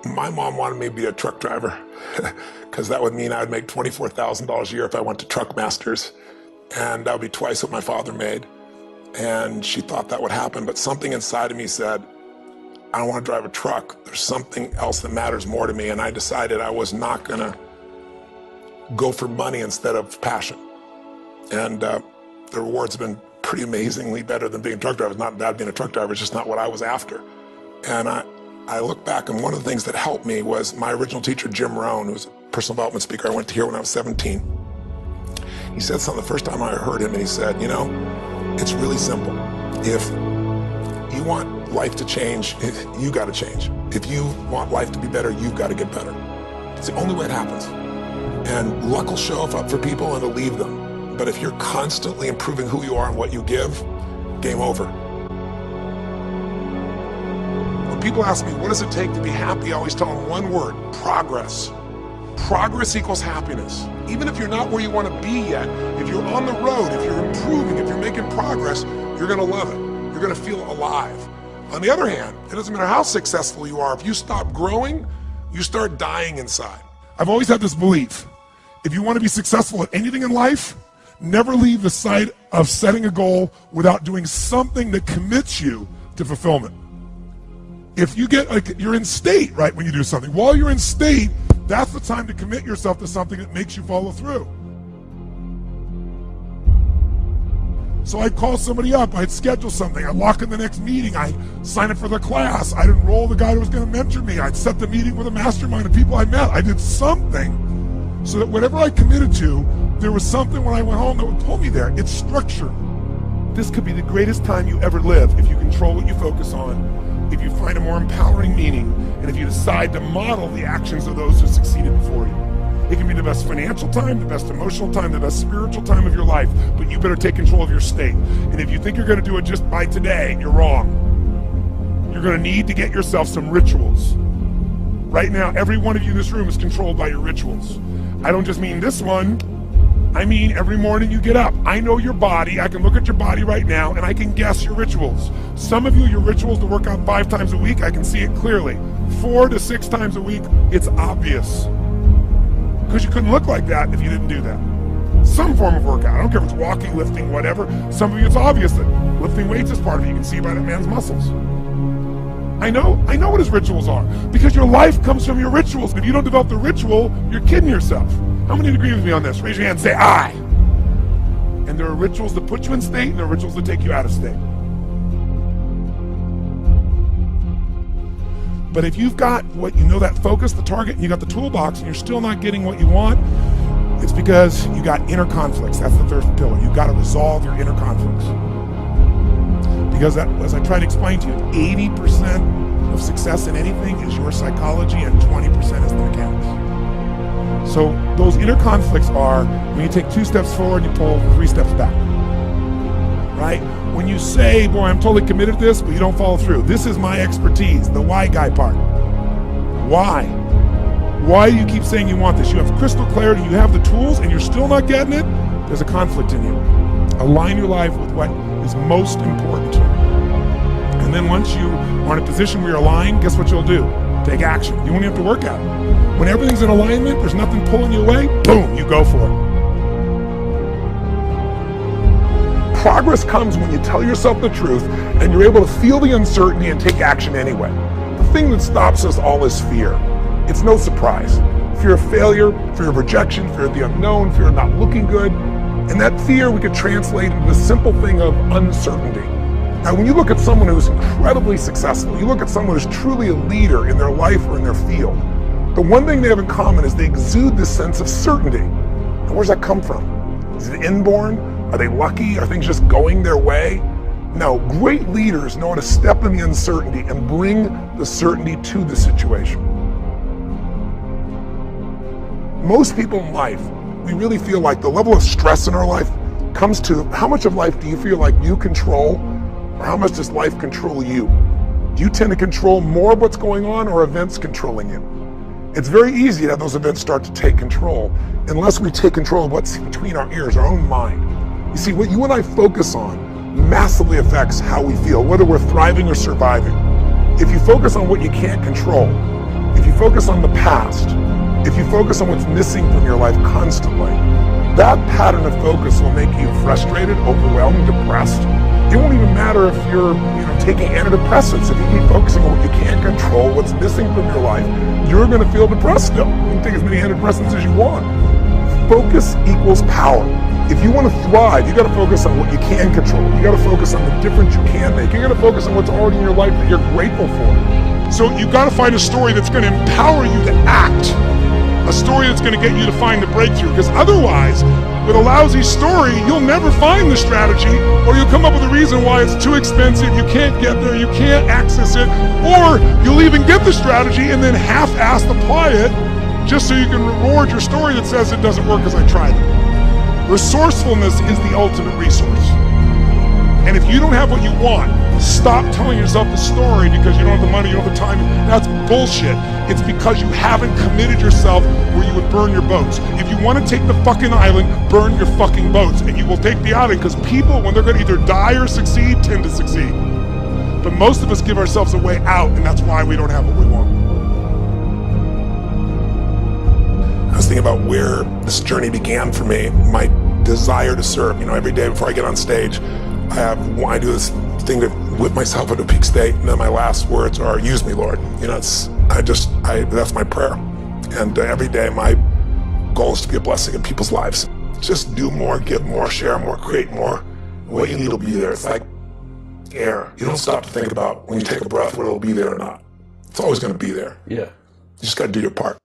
My mom wanted me to be a truck driver because that would mean I would make $24,000 a year if I went to Truck Masters, and that would be twice what my father made. And she thought that would happen, but something inside of me said, I don't want to drive a truck. There's something else that matters more to me, and I decided I was not gonna go for money instead of passion. And the rewards have been pretty amazingly better than being a truck driver. It's not bad being a truck driver, it's just not what I was after. And I look back, and one of the things that helped me was my original teacher, Jim Rohn, who was a personal development speaker I went to hear when I was 17. He said something the first time I heard him, and he said, you know, it's really simple. If you want life to change, you gotta change. If you want life to be better, you've gotta get better. It's the only way it happens. And luck will show up for people and it'll leave them. But if you're constantly improving who you are and what you give, game over. People ask me, what does it take to be happy? I always tell them one word: progress. Progress equals happiness. Even if you're not where you want to be yet, if you're on the road, if you're improving, if you're making progress, you're going to love it. You're going to feel alive. On the other hand, it doesn't matter how successful you are. If you stop growing, you start dying inside. I've always had this belief: if you want to be successful at anything in life, never leave the sight of setting a goal without doing something that commits you to fulfillment. If you get, like, you're in state, right, when you do something. While you're in state, that's the time to commit yourself to something that makes you follow through. So I'd call somebody up, I'd schedule something, I'd lock in the next meeting, I'd sign up for the class, I'd enroll the guy who was going to mentor me, I'd set the meeting with a mastermind of people I met. I did something so that whatever I committed to, there was something when I went home that would pull me there. It's structure. This could be the greatest time you ever live if you control what you focus on, if you find a more empowering meaning, and if you decide to model the actions of those who succeeded before you. It can be the best financial time, the best emotional time, the best spiritual time of your life, but you better take control of your state. And if you think you're going to do it just by today, you're wrong. You're going to need to get yourself some rituals. Right now, every one of you in this room is controlled by your rituals. I don't just mean this one. I mean, every morning you get up. I know your body. I can look at your body right now, and I can guess your rituals. Some of you, your rituals to work out 5 times a week, I can see it clearly. 4 to 6 times a week, it's obvious. Because you couldn't look like that if you didn't do that. Some form of workout. I don't care if it's walking, lifting, whatever. Some of you, it's obvious that lifting weights is part of it. You can see by that man's muscles. I know what his rituals are. Because your life comes from your rituals. If you don't develop the ritual, you're kidding yourself. How many agree with me on this? Raise your hand and say, I. And there are rituals that put you in state, and there are rituals that take you out of state. But if you've got what you know, that focus, the target, and you got the toolbox, and you're still not getting what you want, it's because you got inner conflicts. That's the third pillar. You've got to resolve your inner conflicts. Because that, as I tried to explain to you, 80% of success in anything is your psychology, and 20% is the mechanics. So those inner conflicts are when you take 2 steps forward, you pull 3 steps back, right? When you say, boy, I'm totally committed to this, but you don't follow through. This is my expertise, the why guy part. Why? Why do you keep saying you want this? You have crystal clarity, you have the tools, and you're still not getting it? There's a conflict in you. Align your life with what is most important to you. And then once you are in a position where you're aligned, guess what you'll do? Take action. You won't have to work at it. When everything's in alignment, there's nothing pulling you away, boom, you go for it. Progress comes when you tell yourself the truth and you're able to feel the uncertainty and take action anyway. The thing that stops us all is fear. It's no surprise. Fear of failure, fear of rejection, fear of the unknown, fear of not looking good. And that fear we could translate into the simple thing of uncertainty. Now, when you look at someone who's incredibly successful, you look at someone who's truly a leader in their life or in their field, the one thing they have in common is they exude this sense of certainty. And where's that come from? Is it inborn? Are they lucky? Are things just going their way? No, great leaders know how to step in the uncertainty and bring the certainty to the situation. Most people in life, we really feel like the level of stress in our life comes to how much of life do you feel like you control, or how much does life control you? Do you tend to control more of what's going on, or events controlling you? It's very easy to have those events start to take control unless we take control of what's between our ears, our own mind. You see, what you and I focus on massively affects how we feel, whether we're thriving or surviving. If you focus on what you can't control, if you focus on the past, if you focus on what's missing from your life constantly, that pattern of focus will make you frustrated, overwhelmed, depressed. It won't even matter if you're taking antidepressants. If you keep focusing on what you can't control, what's missing from your life, you're going to feel depressed still. You can take as many antidepressants as you want. Focus equals power. If you want to thrive, you got to focus on what you can control. You got to focus on the difference you can make. You got to focus on what's already in your life that you're grateful for. So you got to find a story that's going to empower you to act. A story that's going to get you to find the breakthrough. Because otherwise, with a lousy story, you'll never find the strategy, or you'll come up with a reason why it's too expensive, you can't get there, you can't access it, or you'll even get the strategy and then half-assed apply it just so you can reward your story that says it doesn't work because I tried it. Resourcefulness is the ultimate resource. And if you don't have what you want, stop telling yourself the story because you don't have the money, you don't have the time. That's bullshit. It's because you haven't committed yourself where you would burn your boats. If you want to take the fucking island, burn your fucking boats, and you will take the island, because people, when they're going to either die or succeed, tend to succeed. But most of us give ourselves a way out, and that's why we don't have what we want. I was thinking about where this journey began for me, my desire to serve. Every day before I get on stage, I do this thing to whip myself into a peak state, and then my last words are, use me, Lord. That's my prayer. And every day my goal is to be a blessing in people's lives. Just do more, give more, share more, create more. What you need will be there. It's like air. You don't stop to think about when you take a breath whether it'll be there or not. It's always going to be there. Yeah. You just got to do your part.